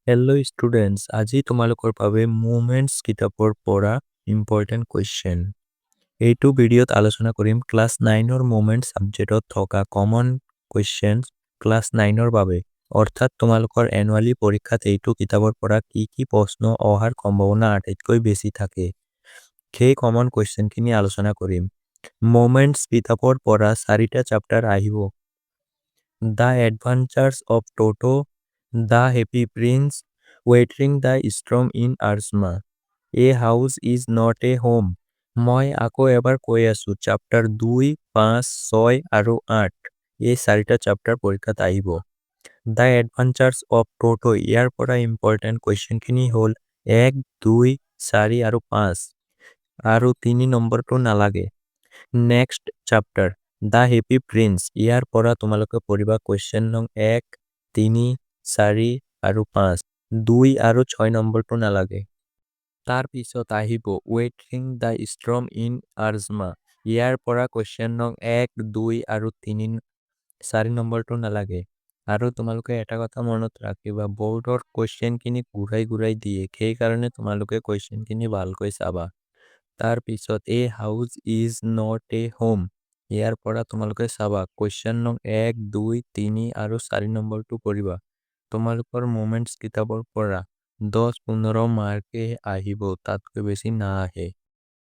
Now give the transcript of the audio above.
Hello' students, আজি তোমালোকৰ বাবে মুভমেণ্টছ কিতাপৰ পৰা ইম্পৰ্টেণ্ট কুৱেশ্যন। এইটো ভিডিঅ'ত আলোচনা কৰিম ক্লাছ 9ৰ মুভমেণ্ট ছাবজেক্টত থকা কমন কুৱেশ্যন ক্লাছ 9ৰ বাবে। অৰ্থাৎ তোমালোকৰ এনুৱেলি পৰীক্ষাত এইটো কিতাপৰ পৰা কি প্ৰশ্ন অহাৰ সম্ভাৱনা আটাইতকৈ বেছি থাকে, সেই কমন কুৱেশ্যনখিনি আলোচনা কৰিম। মুভমেণ্টছ কিতাপৰ পৰা 4টা চেপ্টাৰ আহিব। The adventures of Toto, the happy prince, weathering the storm in Ersama, a house is not a home. মই আকৌ এবাৰ কৈ আছোঁ, চেপ্টাৰ 2, 5, 6 আৰু 8 এই 4টা চেপ্টাৰ পৰীক্ষাত আহিব। দ্য এডভেঞ্চাৰ্ছ অফ টোটো, ইয়াৰ পৰা ইম্পৰ্টেণ্ট কুৱেশ্যনখিনি হ'ল 1, 2, 4 আৰু 5 আৰু 3 নম্বৰটো নালাগে। Next chapter the happy prince, ইয়াৰ পৰা তোমালোকে পঢ়িবা কুৱেশ্যন নং 1, 3, 4 আৰু 5, 2 আৰু 6 নম্বৰটো নালাগে। তাৰ পিছত আহিব ৱেটাৰিং দ্য ষ্টৰ্ম ইন আৰ্জমা, ইয়াৰ পৰা কুৱেশ্যন নং 1, 2 আৰু 3, 4 নম্বৰটো নালাগে। আৰু তোমালোকে এটা কথা মনত ৰাখিবা, বৰ্ডৰ কুৱেশ্যনখিনি ঘূৰাই দিয়ে, সেইকাৰণে তোমালোকে কুৱেশ্যনখিনি ভালকৈ চাবা। তাৰ পিছত a house is not a home, ইয়াৰ পৰা তোমালোকে চাবা কুৱেশ্যন নং 1, 2, 3 আৰু 4 নম্বৰটো পঢ়িবা। তোমালোকৰ মুভমেণ্টছ কিতাপৰ পৰা 10-15 মাৰ্কে আহিব, তাতকৈ বেছি নাহে।